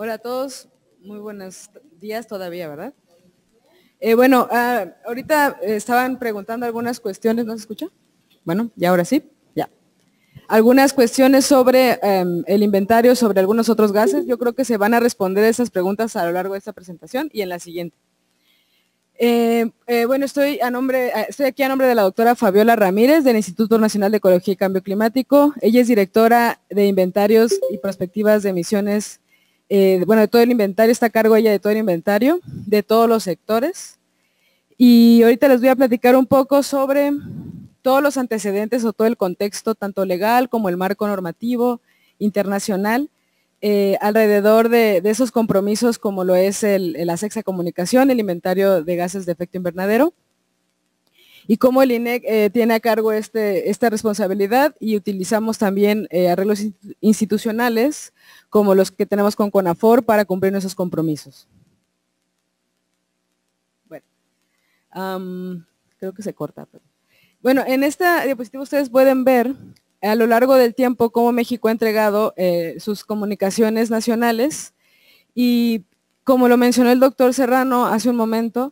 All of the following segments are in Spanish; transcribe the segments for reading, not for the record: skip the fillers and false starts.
Hola a todos, muy buenos días todavía, ¿verdad? Bueno, ahorita estaban preguntando algunas cuestiones, ¿no se escucha? Bueno, ya ahora sí, ya. Algunas cuestiones sobre el inventario, sobre algunos otros gases. Yo creo que se van a responder esas preguntas a lo largo de esta presentación y en la siguiente. Bueno, estoy aquí a nombre de la doctora Fabiola Ramírez del Instituto Nacional de Ecología y Cambio Climático. Ella es directora de inventarios y perspectivas de emisiones. Bueno, de todo el inventario, está a cargo ella de todo el inventario, de todos los sectores. Y ahorita les voy a platicar un poco sobre todos los antecedentes o todo el contexto, tanto legal como el marco normativo internacional, alrededor de esos compromisos como lo es la sexta comunicación, el inventario de gases de efecto invernadero, y cómo el INEC tiene a cargo esta responsabilidad, y utilizamos también arreglos institucionales como los que tenemos con CONAFOR para cumplir nuestros compromisos. Bueno, creo que se corta. Pero... Bueno, en esta diapositiva ustedes pueden ver a lo largo del tiempo cómo México ha entregado sus comunicaciones nacionales, y como lo mencionó el doctor Serrano hace un momento,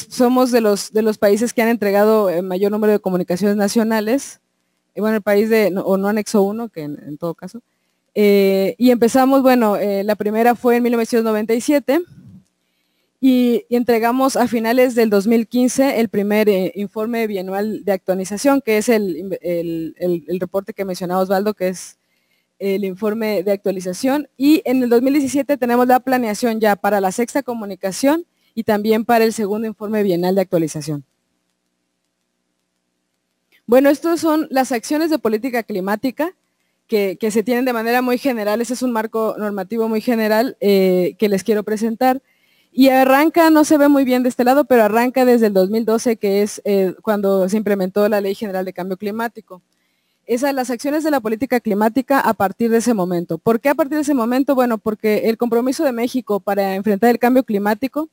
somos de los países que han entregado el mayor número de comunicaciones nacionales, bueno, el país o no anexo 1, que en todo caso, y empezamos, bueno, la primera fue en 1997, y entregamos a finales del 2015 el primer informe bianual de actualización, que es el reporte que mencionaba Osvaldo, que es el informe de actualización, y en el 2017 tenemos la planeación ya para la sexta comunicación y también para el segundo informe bienal de actualización. Bueno, estas son las acciones de política climática que se tienen de manera muy general. Ese es un marco normativo muy general que les quiero presentar. Y arranca, no se ve muy bien de este lado, pero arranca desde el 2012, que es cuando se implementó la Ley General de Cambio Climático. Las acciones de la política climática a partir de ese momento. ¿Por qué a partir de ese momento? Bueno, porque el compromiso de México para enfrentar el cambio climático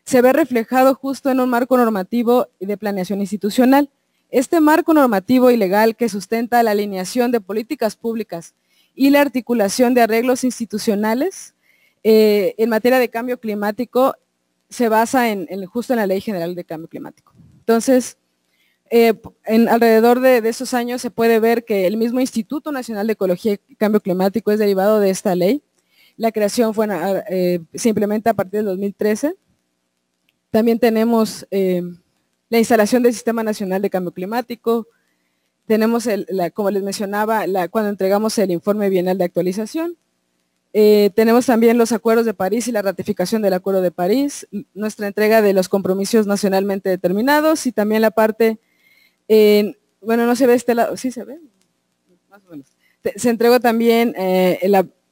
se ve reflejado justo en un marco normativo y de planeación institucional. Este marco normativo y legal que sustenta la alineación de políticas públicas y la articulación de arreglos institucionales en materia de cambio climático se basa justo en la Ley General de Cambio Climático. Entonces, alrededor de esos años se puede ver que el mismo Instituto Nacional de Ecología y Cambio Climático es derivado de esta ley. La creación se implementa a partir del 2013. También tenemos la instalación del Sistema Nacional de Cambio Climático. Tenemos, como les mencionaba, cuando entregamos el informe bienal de actualización. Tenemos también los acuerdos de París y la ratificación del Acuerdo de París, nuestra entrega de los compromisos nacionalmente determinados, y también la parte, bueno, no se ve este lado, sí se ve, más o menos. Se entregó también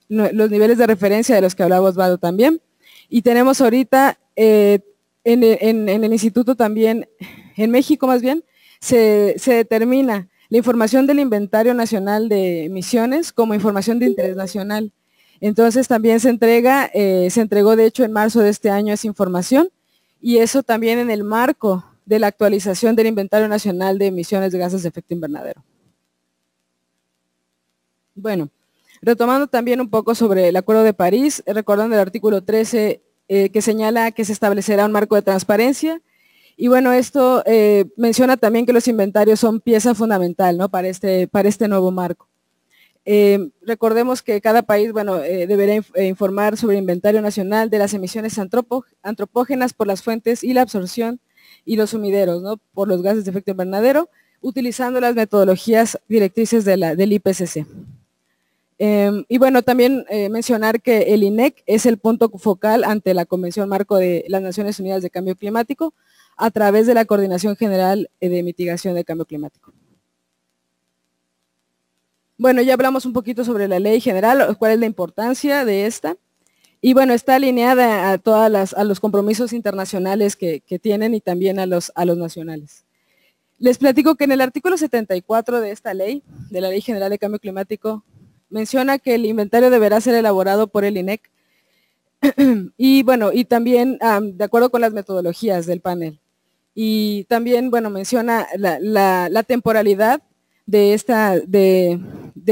los niveles de referencia de los que hablaba Osvaldo también, y tenemos ahorita en el instituto también, en México más bien, se determina la información del Inventario Nacional de Emisiones como información de interés nacional. Entonces también se entregó de hecho en marzo de este año esa información, y eso también en el marco de la actualización del Inventario Nacional de Emisiones de Gases de Efecto Invernadero. Bueno, retomando también un poco sobre el Acuerdo de París, recordando el artículo 13 que señala que se establecerá un marco de transparencia, y bueno, esto menciona también que los inventarios son pieza fundamental, ¿no?, para este nuevo marco. Recordemos que cada país, bueno, deberá informar sobre el inventario nacional de las emisiones antropógenas por las fuentes y la absorción y los sumideros, ¿no?, por los gases de efecto invernadero, utilizando las metodologías directrices del IPCC. Y bueno, también mencionar que el INEC es el punto focal ante la Convención Marco de las Naciones Unidas de Cambio Climático a través de la Coordinación General de Mitigación del Cambio Climático. Bueno, ya hablamos un poquito sobre la ley general, cuál es la importancia de esta, y bueno, está alineada a los compromisos internacionales que tienen, y también a los nacionales. Les platico que en el artículo 74 de esta ley, de la Ley General de Cambio Climático, menciona que el inventario deberá ser elaborado por el INEC, y bueno, y también de acuerdo con las metodologías del panel. Y también, bueno, menciona la temporalidad de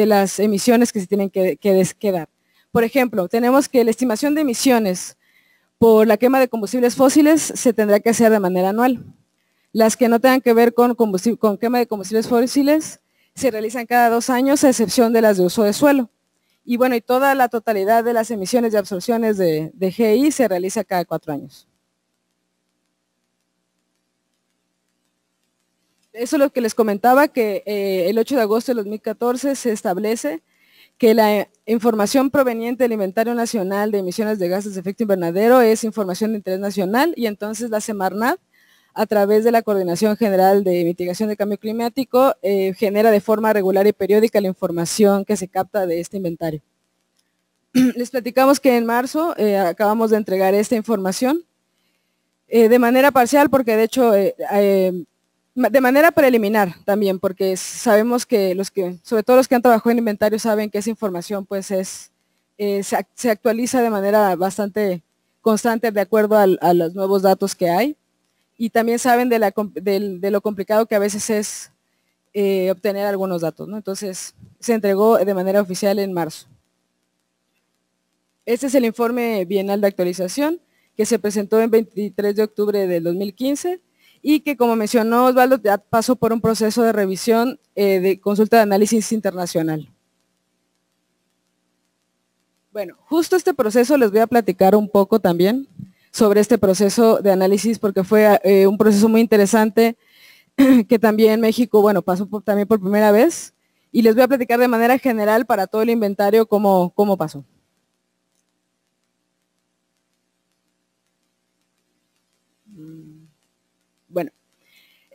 las emisiones que se tienen que dar. Por ejemplo, tenemos que la estimación de emisiones por la quema de combustibles fósiles se tendrá que hacer de manera anual. Las que no tengan que ver con quema de combustibles fósiles se realizan cada 2 años, a excepción de las de uso de suelo. Y bueno, y toda la totalidad de las emisiones y absorciones de GI se realiza cada 4 años. Eso es lo que les comentaba, que el 8 de agosto de 2014 se establece que la información proveniente del Inventario Nacional de Emisiones de Gases de Efecto Invernadero es información de interés nacional, y entonces la Semarnat, a través de la Coordinación General de Mitigación de Cambio Climático, genera de forma regular y periódica la información que se capta de este inventario. Les platicamos que en marzo acabamos de entregar esta información de manera parcial, porque de hecho de manera preliminar también, porque sabemos que sobre todo los que han trabajado en inventario saben que esa información pues se actualiza de manera bastante constante de acuerdo a los nuevos datos que hay, y también saben de lo complicado que a veces es obtener algunos datos, ¿no? Entonces se entregó de manera oficial en marzo. Este es el informe bienal de actualización que se presentó el 23 de octubre del 2015 y que, como mencionó Osvaldo, ya pasó por un proceso de revisión de consulta de análisis internacional. Bueno, justo este proceso les voy a platicar un poco también sobre este proceso de análisis, porque fue un proceso muy interesante que también México, bueno, pasó también por primera vez, y les voy a platicar de manera general para todo el inventario cómo pasó. Bueno,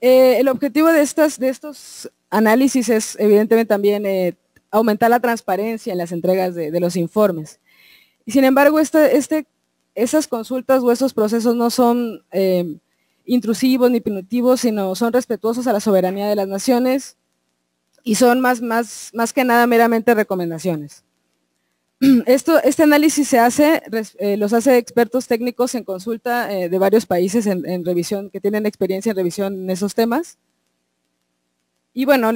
el objetivo de estos análisis es evidentemente también aumentar la transparencia en las entregas de los informes. Y sin embargo, esas consultas o esos procesos no son intrusivos ni punitivos, sino son respetuosos a la soberanía de las naciones y son más que nada meramente recomendaciones. Este análisis los hace expertos técnicos en consulta de varios países en revisión, que tienen experiencia en revisión en esos temas. Y bueno,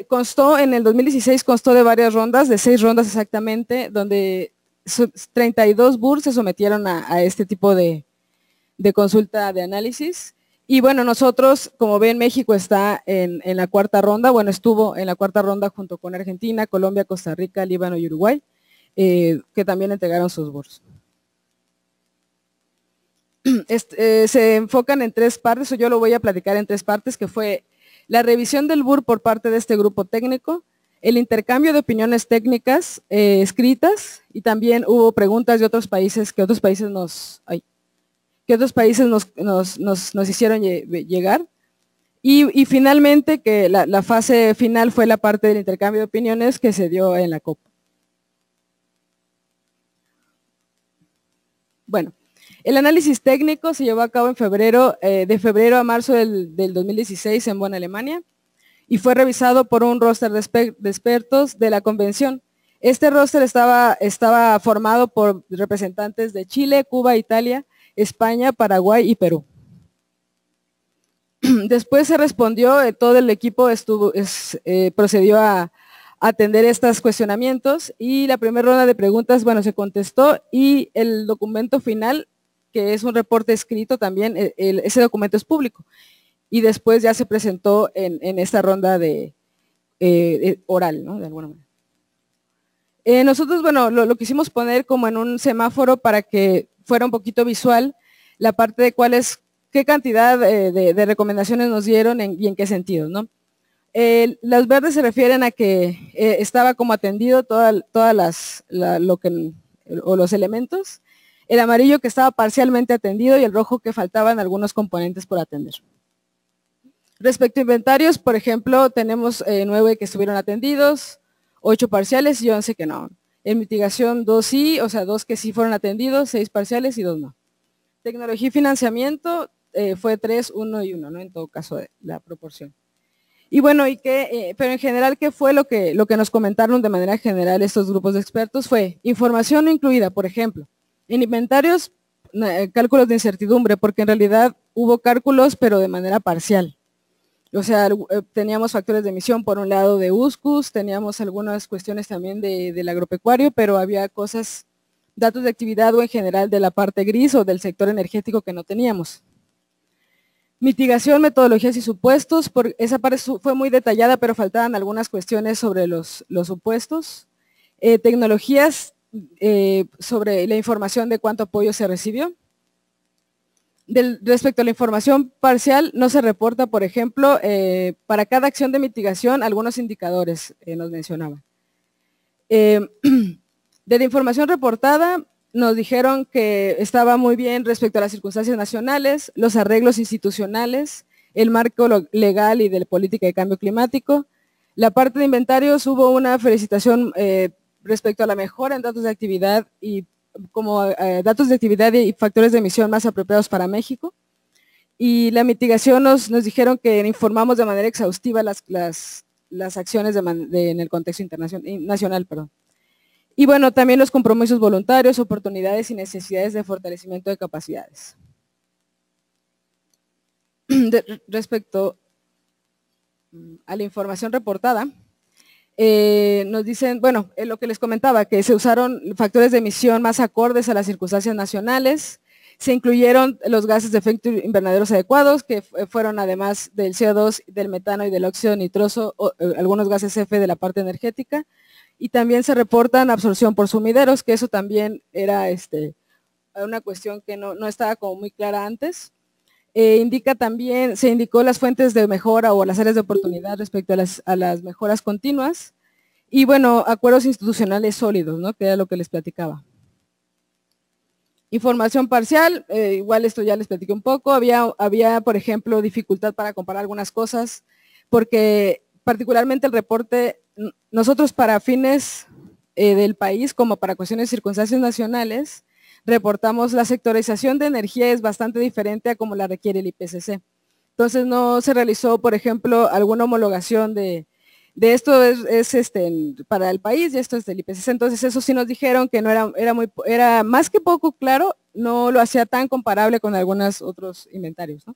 constó en el 2016, constó de varias rondas, de 6 rondas exactamente, donde 32 BUR se sometieron a este tipo de consulta de análisis. Y bueno, nosotros, como ven, México está en la 4ª ronda, bueno, estuvo en la 4ª ronda junto con Argentina, Colombia, Costa Rica, Líbano y Uruguay, que también entregaron sus BURs. Se enfocan en 3 partes, o yo lo voy a platicar en 3 partes, que fue la revisión del BUR por parte de este grupo técnico, el intercambio de opiniones técnicas escritas, y también hubo preguntas de otros países, que otros países nos hicieron llegar. Y finalmente, que la fase final fue la parte del intercambio de opiniones que se dio en la COP. Bueno, el análisis técnico se llevó a cabo en febrero, de febrero a marzo del 2016 en Bonn, Alemania, y fue revisado por un roster de expertos de la convención. Este roster estaba formado por representantes de Chile, Cuba, Italia, España, Paraguay y Perú. Después se respondió, todo el equipo procedió a atender estos cuestionamientos, y la primera ronda de preguntas, bueno, se contestó, y el documento final, que es un reporte escrito también, ese documento es público, y después ya se presentó en esta ronda de oral, ¿no? De alguna manera. Nosotros, bueno, lo quisimos poner como en un semáforo para que fuera un poquito visual la parte de qué cantidad de recomendaciones nos dieron y en qué sentido, ¿no? Los verdes se refieren a que estaba como atendido los elementos, el amarillo que estaba parcialmente atendido y el rojo que faltaban algunos componentes por atender. Respecto a inventarios, por ejemplo, tenemos 9 que estuvieron atendidos, 8 parciales y 11 que no. En mitigación 2 sí, o sea 2 que sí fueron atendidos, 6 parciales y 2 no. Tecnología y financiamiento fue 3, 1 y 1, ¿no? En todo caso la proporción. Y bueno, pero en general, ¿qué fue lo que nos comentaron de manera general estos grupos de expertos? Fue información no incluida, por ejemplo, en inventarios, cálculos de incertidumbre, porque en realidad hubo cálculos, pero de manera parcial. O sea, teníamos factores de emisión por un lado de USCUS, teníamos algunas cuestiones también del agropecuario, pero había cosas, datos de actividad o en general de la parte gris o del sector energético que no teníamos. Mitigación, metodologías y supuestos, esa parte fue muy detallada, pero faltaban algunas cuestiones sobre los supuestos. Tecnologías, sobre la información de cuánto apoyo se recibió. Respecto a la información parcial, no se reporta, por ejemplo, para cada acción de mitigación, algunos indicadores nos mencionaban. De la información reportada, nos dijeron que estaba muy bien respecto a las circunstancias nacionales, los arreglos institucionales, el marco legal y de política de cambio climático. La parte de inventarios hubo una felicitación respecto a la mejora en datos de actividad y como datos de actividad y factores de emisión más apropiados para México. Y la mitigación nos dijeron que informamos de manera exhaustiva las acciones en el contexto nacional. Y bueno, también los compromisos voluntarios, oportunidades y necesidades de fortalecimiento de capacidades. Respecto a la información reportada, nos dicen, bueno, lo que les comentaba, que se usaron factores de emisión más acordes a las circunstancias nacionales, se incluyeron los gases de efecto invernadero adecuados, que fueron además del CO2, del metano y del óxido nitroso, algunos gases F de la parte energética, y también se reportan absorción por sumideros, que eso también era una cuestión que no estaba como muy clara antes. Se indicó las fuentes de mejora o las áreas de oportunidad respecto a las mejoras continuas y bueno, acuerdos institucionales sólidos, ¿no? Que era lo que les platicaba. Información parcial, igual esto ya les platiqué un poco, había por ejemplo dificultad para comparar algunas cosas porque particularmente el reporte, nosotros para fines del país como para cuestiones de circunstancias nacionales, reportamos la sectorización de energía es bastante diferente a como la requiere el IPCC. Entonces no se realizó, por ejemplo, alguna homologación de esto es para el país y esto es del IPCC. Entonces eso sí nos dijeron que no era más que poco claro, no lo hacía tan comparable con algunos otros inventarios, ¿no?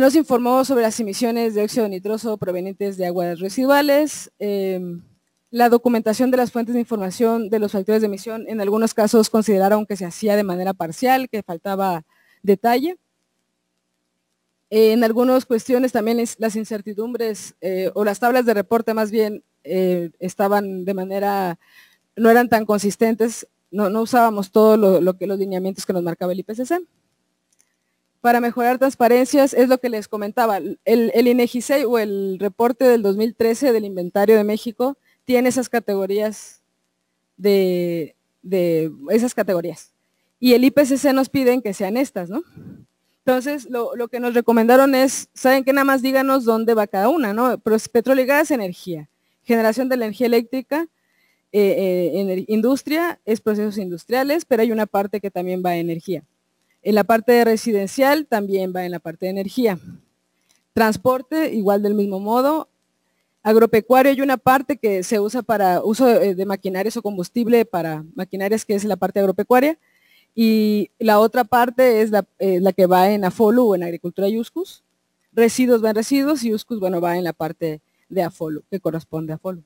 Nos informó sobre las emisiones de óxido nitroso provenientes de aguas residuales, la documentación de las fuentes de información de los factores de emisión, en algunos casos consideraron que se hacía de manera parcial, que faltaba detalle. En algunas cuestiones también las incertidumbres o las tablas de reporte más bien estaban de manera, no eran tan consistentes, no usábamos todo los lineamientos que nos marcaba el IPCC. Para mejorar transparencias, es lo que les comentaba, el INEGI o el reporte del 2013 del inventario de México tiene esas categorías esas categorías. Y el IPCC nos piden que sean estas, ¿no? Entonces, lo que nos recomendaron es, ¿saben qué? Nada más díganos dónde va cada una, ¿no? Petróleo y gas, energía. Generación de la energía eléctrica, industria, es procesos industriales, pero hay una parte que también va a energía. En la parte de residencial también va en la parte de energía. Transporte, igual del mismo modo. Agropecuario, hay una parte que se usa para uso de maquinarias o combustible para maquinarias, que es la parte agropecuaria. Y la otra parte es la que va en AFOLU o en agricultura y USCUS. Residuos va en residuos y USCUS, bueno, va en la parte de AFOLU, que corresponde a AFOLU.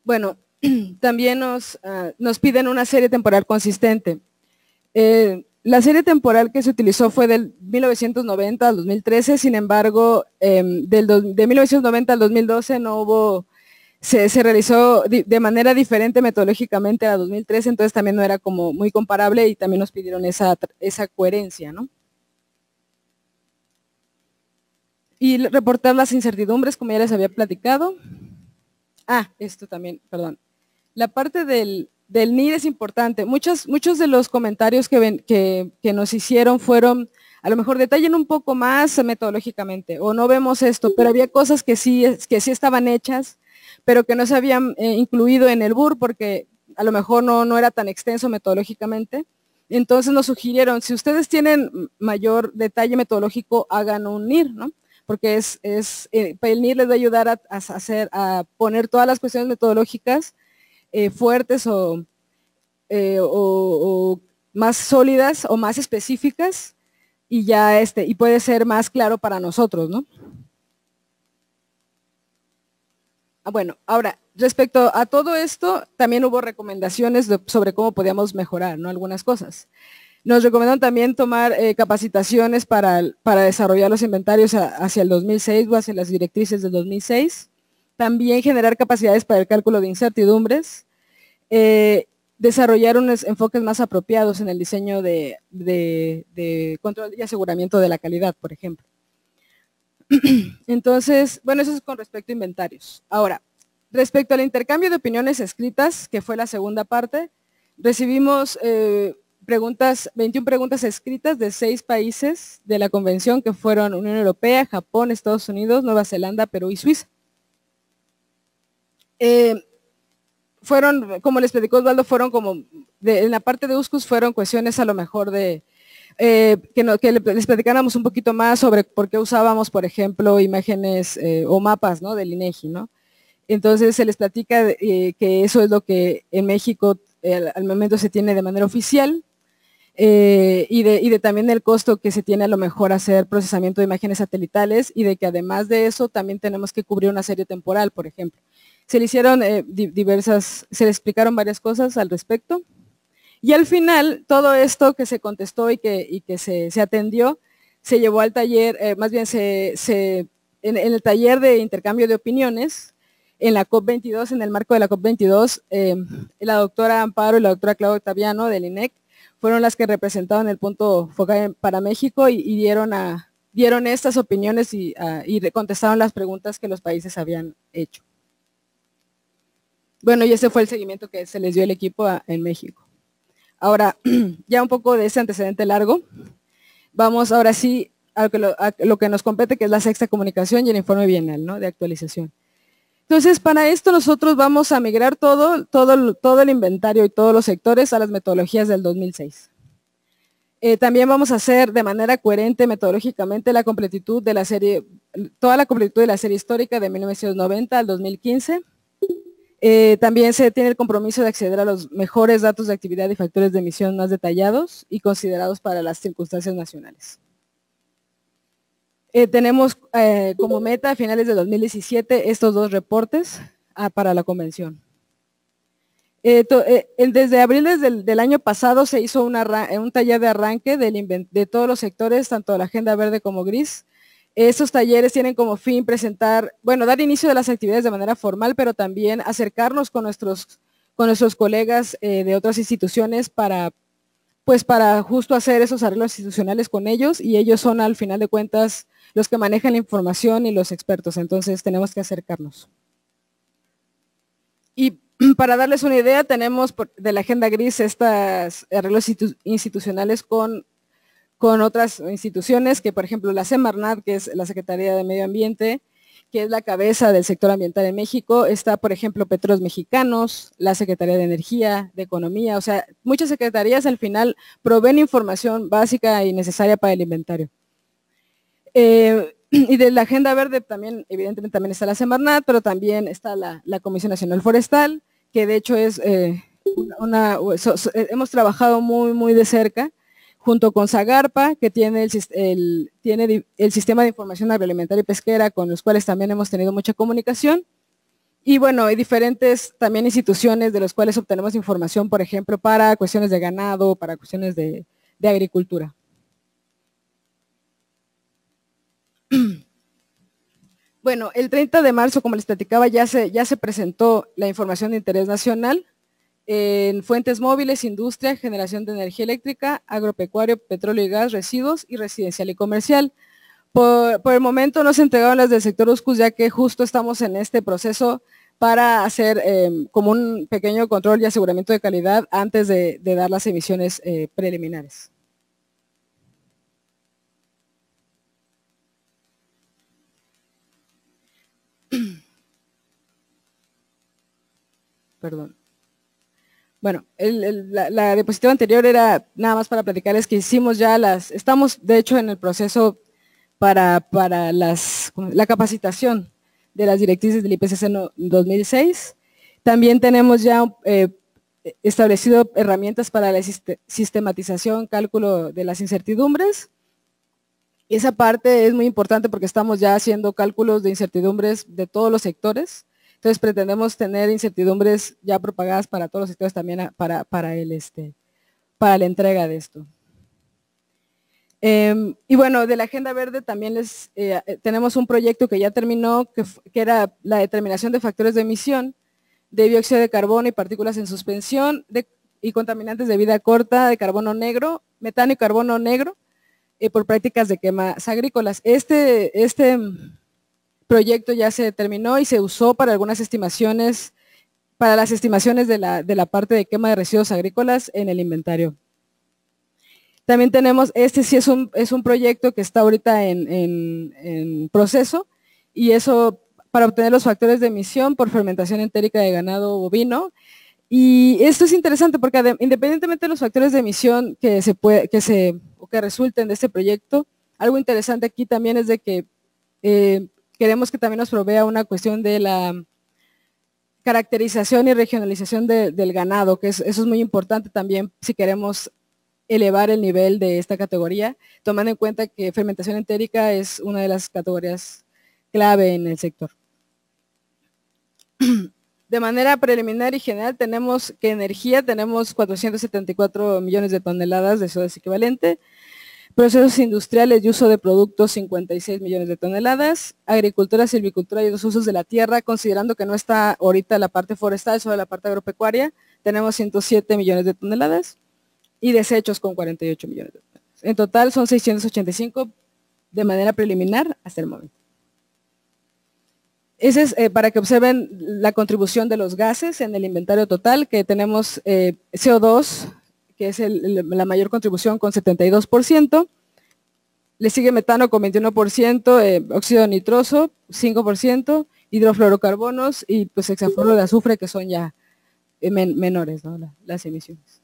Bueno, también nos piden una serie temporal consistente. La serie temporal que se utilizó fue del 1990 al 2013, sin embargo, de 1990 al 2012 no hubo, se realizó de manera diferente metodológicamente a 2013, entonces también no era como muy comparable y también nos pidieron esa coherencia, ¿no? Y reportar las incertidumbres, como ya les había platicado. Esto también, perdón. La parte del NIR es importante. Muchos de los comentarios que nos hicieron fueron, a lo mejor detallen un poco más metodológicamente, o no vemos esto, pero había cosas que sí estaban hechas, pero que no se habían incluido en el BUR porque a lo mejor no era tan extenso metodológicamente. Entonces nos sugirieron, si ustedes tienen mayor detalle metodológico, hagan un NIR, ¿no? Porque el NIR les va a ayudar a poner todas las cuestiones metodológicas fuertes o o más sólidas o más específicas y ya y puede ser más claro para nosotros, ¿no? Bueno, ahora, respecto a todo esto, también hubo recomendaciones sobre cómo podíamos mejorar, ¿no? Algunas cosas. Nos recomendaron también tomar capacitaciones para desarrollar los inventarios hacia el 2006 o hacia las directrices del 2006. También generar capacidades para el cálculo de incertidumbres. Desarrollar unos enfoques más apropiados en el diseño de control y aseguramiento de la calidad, por ejemplo. Entonces, bueno, eso es con respecto a inventarios. Ahora, respecto al intercambio de opiniones escritas, que fue la segunda parte, recibimos 21 preguntas escritas de 6 países de la convención, que fueron Unión Europea, Japón, Estados Unidos, Nueva Zelanda, Perú y Suiza. Fueron, como les platicó Osvaldo, fueron como, en la parte de USCUS fueron cuestiones a lo mejor de, que les platicáramos un poquito más sobre por qué usábamos, por ejemplo, imágenes o mapas, ¿no? Del INEGI, ¿no? Entonces se les platica que eso es lo que en México al momento se tiene de manera oficial y de también el costo que se tiene a lo mejor hacer procesamiento de imágenes satelitales y de que además de eso también tenemos que cubrir una serie temporal, por ejemplo. Se le hicieron se le explicaron varias cosas al respecto. Y al final, todo esto que se contestó y que se atendió, se llevó al taller, más bien en el taller de intercambio de opiniones, en la COP22, en el marco de la COP22, la doctora Amparo y la doctora Claudia Octaviano del INEC fueron las que representaron el punto focal para México y dieron estas opiniones y contestaron las preguntas que los países habían hecho. Bueno, y ese fue el seguimiento que se les dio al equipo en México. Ahora, ya un poco de ese antecedente largo, vamos ahora sí a lo que nos compete, que es la sexta comunicación y el informe bienal, ¿no? De actualización. Entonces, para esto nosotros vamos a migrar todo el inventario y todos los sectores a las metodologías del 2006. También vamos a hacer de manera coherente metodológicamente la completitud de la serie, toda la completitud de la serie histórica de 1990 al 2015. También se tiene el compromiso de acceder a los mejores datos de actividad y factores de emisión más detallados y considerados para las circunstancias nacionales. Tenemos como meta a finales de 2017 estos 2 reportes para la convención. Desde abril del año pasado se hizo un taller de arranque de todos los sectores, tanto la agenda verde como gris. Estos talleres tienen como fin dar inicio de las actividades de manera formal, pero también acercarnos con nuestros colegas de otras instituciones para justo hacer esos arreglos institucionales con ellos, y ellos son al final de cuentas los que manejan la información y los expertos, entonces tenemos que acercarnos. Y para darles una idea, tenemos de la agenda gris estos arreglos institucionales con otras instituciones, que por ejemplo la Semarnat, que es la Secretaría de Medio Ambiente, que es la cabeza del sector ambiental en México, está por ejemplo Petróleos Mexicanos, la Secretaría de Energía, de Economía, o sea, muchas secretarías al final proveen información básica y necesaria para el inventario. Y de la agenda verde también, evidentemente también está la Semarnat, pero también está la Comisión Nacional Forestal, que de hecho es hemos trabajado muy de cerca, junto con Zagarpa, que tiene el sistema de información agroalimentaria y pesquera, con los cuales también hemos tenido mucha comunicación. Y bueno, hay diferentes también instituciones de los cuales obtenemos información, por ejemplo, para cuestiones de ganado, para cuestiones de agricultura. Bueno, el 30 de marzo, como les platicaba, ya se presentó la información de interés nacional en fuentes móviles, industria, generación de energía eléctrica, agropecuario, petróleo y gas, residuos y residencial y comercial. Por el momento no se entregaron las del sector USCUS, ya que justo estamos en este proceso para hacer como un pequeño control y aseguramiento de calidad antes de dar las emisiones preliminares. Perdón. Bueno, la diapositiva anterior era nada más para platicarles que hicimos ya estamos de hecho en el proceso para la capacitación de las directrices del IPCC 2006. También tenemos ya establecido herramientas para la sistematización, cálculo de las incertidumbres. Esa parte es muy importante porque estamos ya haciendo cálculos de incertidumbres de todos los sectores. Entonces pretendemos tener incertidumbres ya propagadas para todos los sectores también para la entrega de esto. Y bueno, de la Agenda Verde también tenemos un proyecto que ya terminó, que era la determinación de factores de emisión de dióxido de carbono y partículas en suspensión y contaminantes de vida corta de carbono negro, metano y carbono negro por prácticas de quemas agrícolas. Este proyecto ya se terminó y se usó para algunas estimaciones, para las estimaciones de la parte de quema de residuos agrícolas en el inventario. También tenemos, sí es un proyecto que está ahorita en proceso, y eso para obtener los factores de emisión por fermentación entérica de ganado bovino. Y esto es interesante porque independientemente de los factores de emisión que resulten de este proyecto, algo interesante aquí también es de que queremos que también nos provea una cuestión de la caracterización y regionalización del ganado, que eso es muy importante también si queremos elevar el nivel de esta categoría, tomando en cuenta que fermentación entérica es una de las categorías clave en el sector. De manera preliminar y general tenemos que energía, tenemos 474 millones de toneladas de CO2 equivalente, procesos industriales y uso de productos 56 millones de toneladas, agricultura, silvicultura y los usos de la tierra, considerando que no está ahorita la parte forestal, solo la parte agropecuaria, tenemos 107 millones de toneladas, y desechos con 48 millones de toneladas. En total son 685 de manera preliminar hasta el momento. Ese es para que observen la contribución de los gases en el inventario total, que tenemos CO2, que es la mayor contribución con 72%, le sigue metano con 21%, óxido nitroso 5%, hidrofluorocarbonos y pues hexafluoro de azufre, que son ya menores, ¿no? Las emisiones.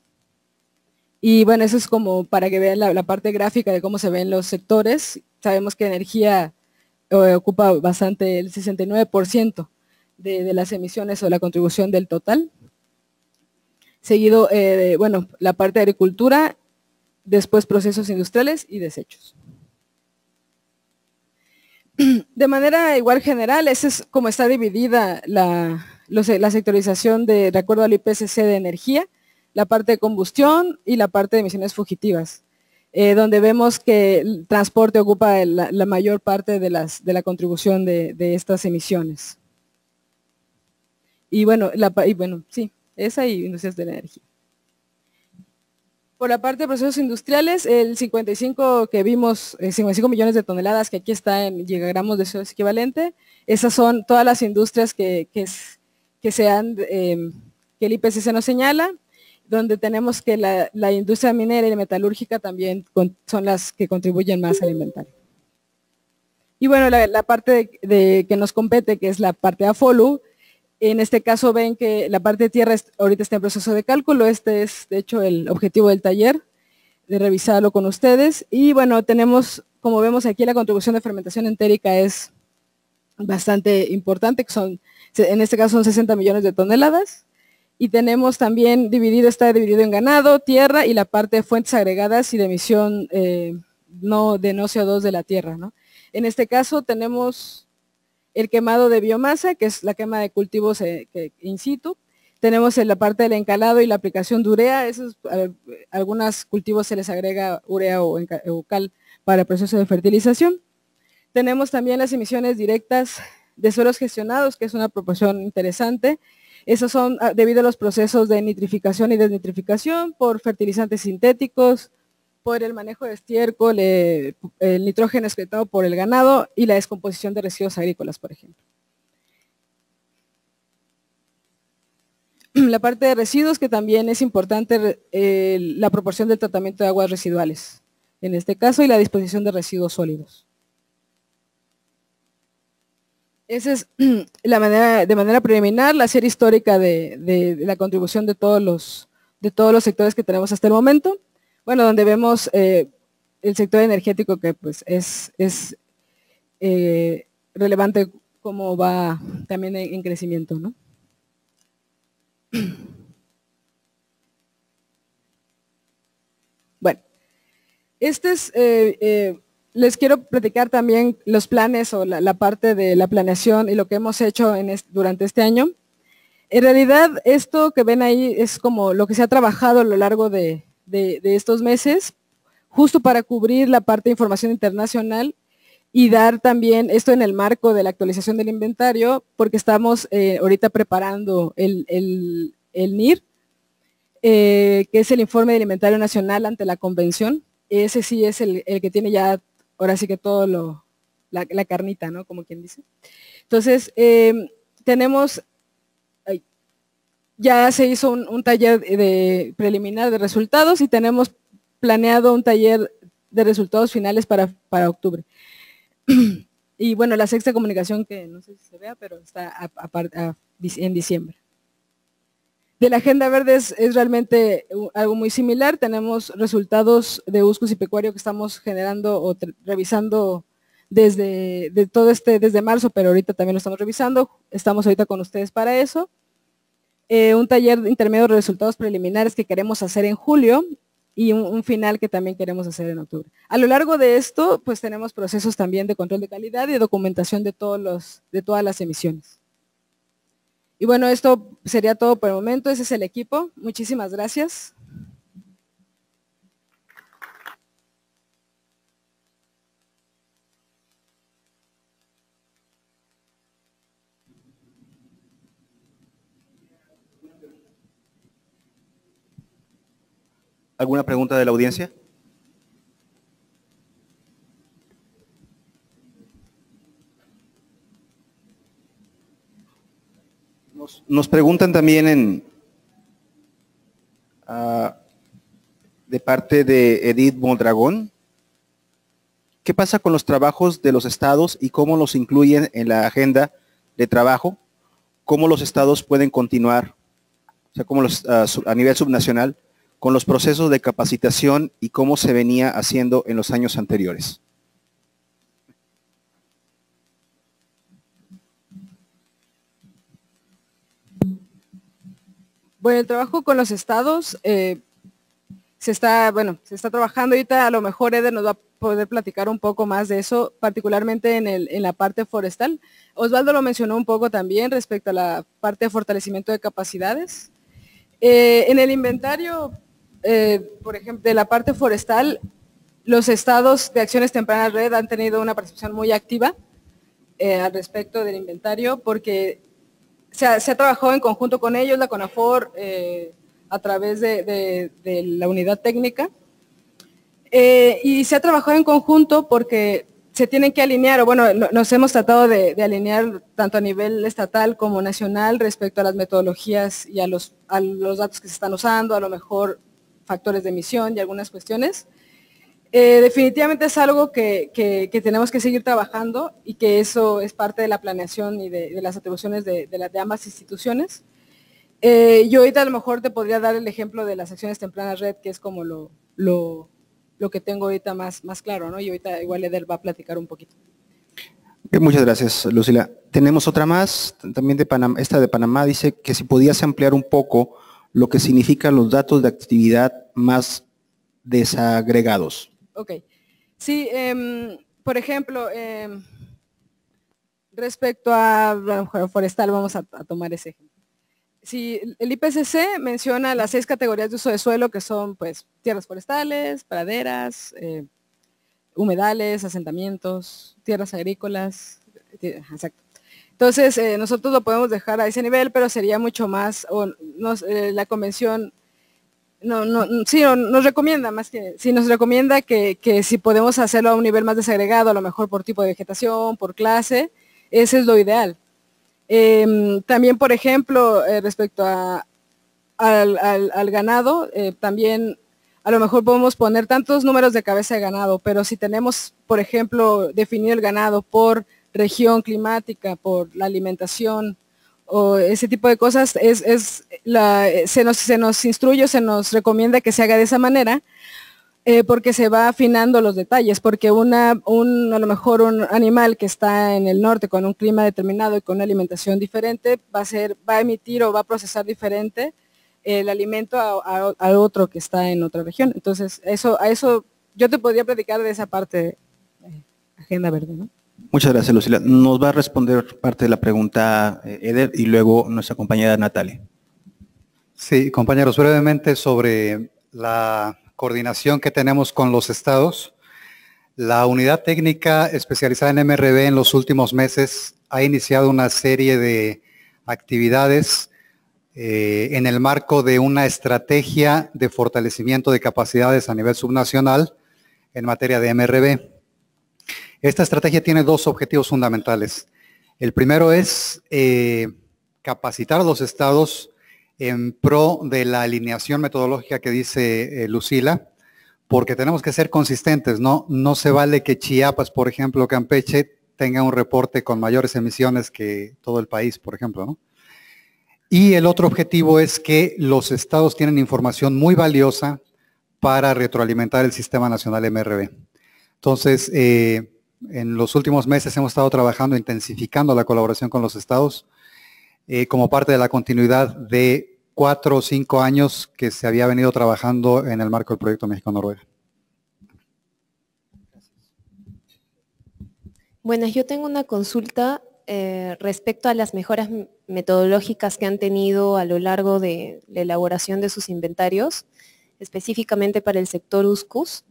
Y bueno, eso es como para que vean la parte gráfica de cómo se ven los sectores. Sabemos que energía ocupa bastante, el 69% de las emisiones o la contribución del total. Seguido, bueno, la parte de agricultura, después procesos industriales y desechos. De manera igual general, esa es como está dividida la sectorización de acuerdo al IPCC de energía, la parte de combustión y la parte de emisiones fugitivas, donde vemos que el transporte ocupa la mayor parte de la contribución de estas emisiones. Y bueno, sí, esa y industrias de la energía. Por la parte de procesos industriales, el 55 que vimos, 55 millones de toneladas, que aquí está en gigagramos de CO2 equivalente, esas son todas las industrias que el IPCC nos señala, donde tenemos que la industria minera y la metalúrgica también son las que contribuyen más al inventario. Y bueno, la parte que nos compete, que es la parte de AFOLU, en este caso ven que la parte de tierra ahorita está en proceso de cálculo. Este es de hecho el objetivo del taller, de revisarlo con ustedes. Y bueno, tenemos, como vemos aquí, la contribución de fermentación entérica es bastante importante, que en este caso son 60 millones de toneladas. Y tenemos también está dividido en ganado, tierra y la parte de fuentes agregadas y de emisión no CO2 de la tierra, ¿no? En este caso tenemos el quemado de biomasa, que es la quema de cultivos in situ. Tenemos en la parte del encalado y la aplicación de urea. Algunos cultivos se les agrega urea o cal para el proceso de fertilización. Tenemos también las emisiones directas de suelos gestionados, que es una proporción interesante. Esos son debido a los procesos de nitrificación y desnitrificación por fertilizantes sintéticos, por el manejo de estiércol, el nitrógeno excretado por el ganado y la descomposición de residuos agrícolas, por ejemplo. La parte de residuos, que también es importante la proporción del tratamiento de aguas residuales, en este caso, y la disposición de residuos sólidos. Esa es de manera preliminar la serie histórica de la contribución de todos los sectores que tenemos hasta el momento. Bueno, donde vemos el sector energético, que pues es relevante cómo va también en crecimiento, ¿no? Les quiero platicar también los planes o la parte de la planeación y lo que hemos hecho durante este año. En realidad, esto que ven ahí es como lo que se ha trabajado a lo largo de estos meses, justo para cubrir la parte de información internacional y dar también esto en el marco de la actualización del inventario, porque estamos ahorita preparando el NIR, que es el Informe del Inventario Nacional ante la Convención. Ese sí es el que tiene ya, ahora sí que todo la carnita, ¿no? Como quien dice. Entonces, tenemos, ya se hizo un taller preliminar de resultados y tenemos planeado un taller de resultados finales para octubre. Y bueno, la sexta comunicación, que no sé si se vea, pero está en diciembre. De la Agenda Verde es realmente algo muy similar. Tenemos resultados de USCUS y Pecuario que estamos generando o revisando desde marzo, pero ahorita también lo estamos revisando. Estamos ahorita con ustedes para eso. Un taller intermedio de resultados preliminares que queremos hacer en julio y un final que también queremos hacer en octubre. A lo largo de esto, pues tenemos procesos también de control de calidad y de documentación de todas las emisiones. Y bueno, esto sería todo por el momento. Ese es el equipo. Muchísimas gracias. ¿Alguna pregunta de la audiencia? Nos preguntan también de parte de Edith Mondragón, ¿qué pasa con los trabajos de los estados y cómo los incluyen en la agenda de trabajo? ¿Cómo los estados pueden continuar, o sea, cómo a nivel subnacional, con los procesos de capacitación y cómo se venía haciendo en los años anteriores? Bueno, el trabajo con los estados se está trabajando ahorita. A lo mejor Eder nos va a poder platicar un poco más de eso, particularmente en la parte forestal. Osvaldo lo mencionó un poco también respecto a la parte de fortalecimiento de capacidades. En el inventario, por ejemplo, de la parte forestal, los estados de Acciones Tempranas Red han tenido una participación muy activa al respecto del inventario, porque se ha trabajado en conjunto con ellos, la CONAFOR, a través de la unidad técnica, y se ha trabajado en conjunto porque se tienen que alinear, o bueno, nos hemos tratado de alinear tanto a nivel estatal como nacional respecto a las metodologías y a los datos que se están usando, a lo mejor factores de emisión y algunas cuestiones. Definitivamente es algo que tenemos que seguir trabajando y que eso es parte de la planeación y de las atribuciones de ambas instituciones. Yo ahorita a lo mejor te podría dar el ejemplo de las Acciones Tempranas Red, que es como lo que tengo ahorita más claro, ¿no? Y ahorita igual Eder va a platicar un poquito. Muchas gracias, Lucila. Tenemos otra más, también de Panamá. Esta de Panamá dice que si podías ampliar un poco lo que significan los datos de actividad más desagregados. Ok. Sí, por ejemplo, respecto a forestal, vamos a tomar ese ejemplo. Si el IPCC menciona las 6 categorías de uso de suelo, que son pues tierras forestales, praderas, humedales, asentamientos, tierras agrícolas, exacto. Entonces, nosotros lo podemos dejar a ese nivel, pero sería mucho más, la convención nos recomienda más que, sí nos recomienda que si podemos hacerlo a un nivel más desagregado, a lo mejor por tipo de vegetación, por clase, ese es lo ideal. También, por ejemplo, respecto al ganado, también a lo mejor podemos poner tantos números de cabeza de ganado, pero si tenemos, por ejemplo, definido el ganado por región climática, por la alimentación, o ese tipo de cosas, se nos instruye, se nos recomienda que se haga de esa manera, porque se va afinando los detalles, porque a lo mejor un animal que está en el norte con un clima determinado y con una alimentación diferente, va a emitir o va a procesar diferente el alimento a otro que está en otra región. Entonces, a eso yo te podría platicar de esa parte de Agenda Verde, ¿no? Muchas gracias, Lucila. Nos va a responder parte de la pregunta Eder y luego nuestra compañera Natalia. Sí, compañeros, brevemente sobre la coordinación que tenemos con los estados. La unidad técnica especializada en MRV en los últimos meses ha iniciado una serie de actividades en el marco de una estrategia de fortalecimiento de capacidades a nivel subnacional en materia de MRV. Esta estrategia tiene dos objetivos fundamentales. El primero es capacitar a los estados en pro de la alineación metodológica que dice Lucila, porque tenemos que ser consistentes, ¿no? No se vale que Chiapas, por ejemplo, Campeche, tenga un reporte con mayores emisiones que todo el país, por ejemplo, ¿no? Y el otro objetivo es que los estados tienen información muy valiosa para retroalimentar el Sistema Nacional MRV. Entonces, en los últimos meses hemos estado trabajando, intensificando la colaboración con los estados como parte de la continuidad de 4 o 5 años que se había venido trabajando en el marco del proyecto México-Noruega. Bueno, yo tengo una consulta respecto a las mejoras metodológicas que han tenido a lo largo de la elaboración de sus inventarios, específicamente para el sector USCUS.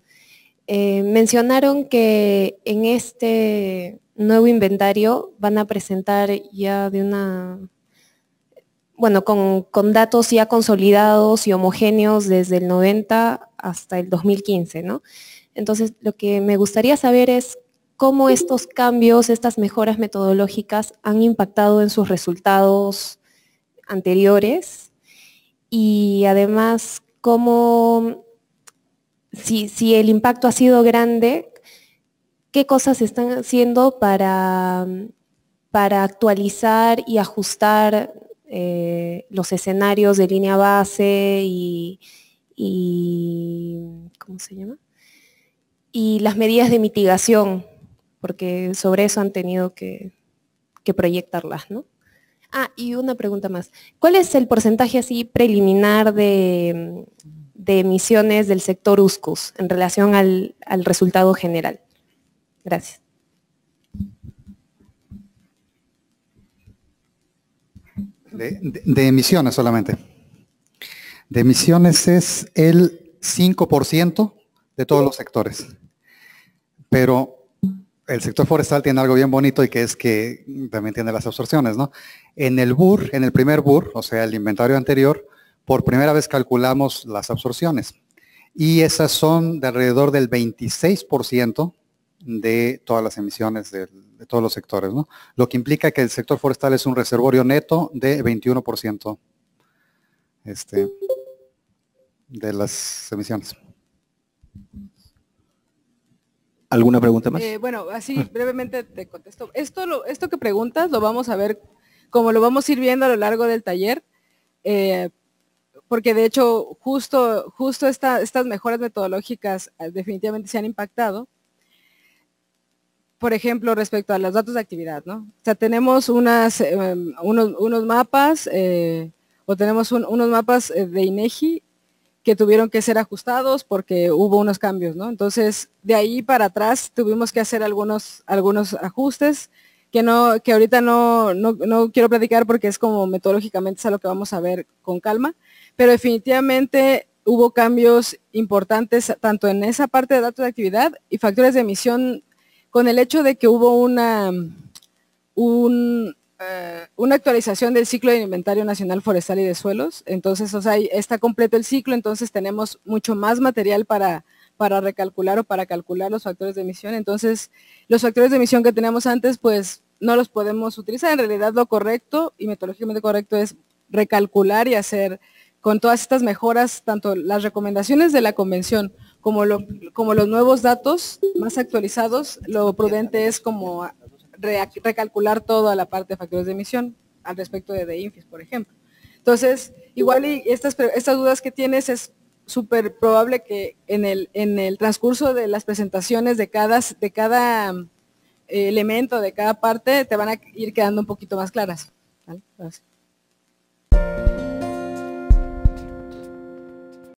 Mencionaron que en este nuevo inventario van a presentar ya de una, bueno, con datos ya consolidados y homogéneos desde el 90 hasta el 2015, ¿no? Entonces, lo que me gustaría saber es cómo estos cambios, estas mejoras metodológicas han impactado en sus resultados anteriores y además cómo, si el impacto ha sido grande, ¿qué cosas están haciendo para actualizar y ajustar los escenarios de línea base y ¿cómo se llama? Y las medidas de mitigación, porque sobre eso han tenido que proyectarlas, ¿no? Ah, y una pregunta más. ¿Cuál es el porcentaje así preliminar de emisiones del sector USCUS en relación al resultado general? Gracias. De emisiones solamente. De emisiones es el 5% de todos los sectores. Pero el sector forestal tiene algo bien bonito y que es que también tiene las absorciones, ¿no? En el BUR, en el primer BUR, o sea, el inventario anterior, por primera vez calculamos las absorciones. Y esas son de alrededor del 26% de todas las emisiones de todos los sectores, ¿no? Lo que implica que el sector forestal es un reservorio neto de 21% de las emisiones. ¿Alguna pregunta más? Bueno, así brevemente te contesto. Esto que preguntas lo vamos a ver, como lo vamos a ir viendo a lo largo del taller, porque de hecho justo estas mejoras metodológicas definitivamente se han impactado. Por ejemplo, respecto a los datos de actividad, ¿no? O sea, tenemos unos mapas, o tenemos unos mapas de INEGI que tuvieron que ser ajustados porque hubo unos cambios, ¿no? Entonces, de ahí para atrás tuvimos que hacer algunos ajustes que ahorita no quiero platicar porque es como metodológicamente es algo que vamos a ver con calma, pero definitivamente hubo cambios importantes tanto en esa parte de datos de actividad y factores de emisión con el hecho de que hubo una actualización del ciclo de inventario nacional forestal y de suelos. Entonces, o sea, está completo el ciclo, entonces tenemos mucho más material para recalcular o para calcular los factores de emisión. Entonces, los factores de emisión que teníamos antes, pues no los podemos utilizar. En realidad lo correcto y metodológicamente correcto es recalcular y hacer con todas estas mejoras, tanto las recomendaciones de la convención como los nuevos datos más actualizados, lo prudente es como recalcular toda la parte de factores de emisión al respecto de INFIS, por ejemplo. Entonces, igual y estas dudas que tienes es súper probable que en el transcurso de las presentaciones de cada elemento, de cada parte, te van a ir quedando un poquito más claras. ¿Vale? Gracias.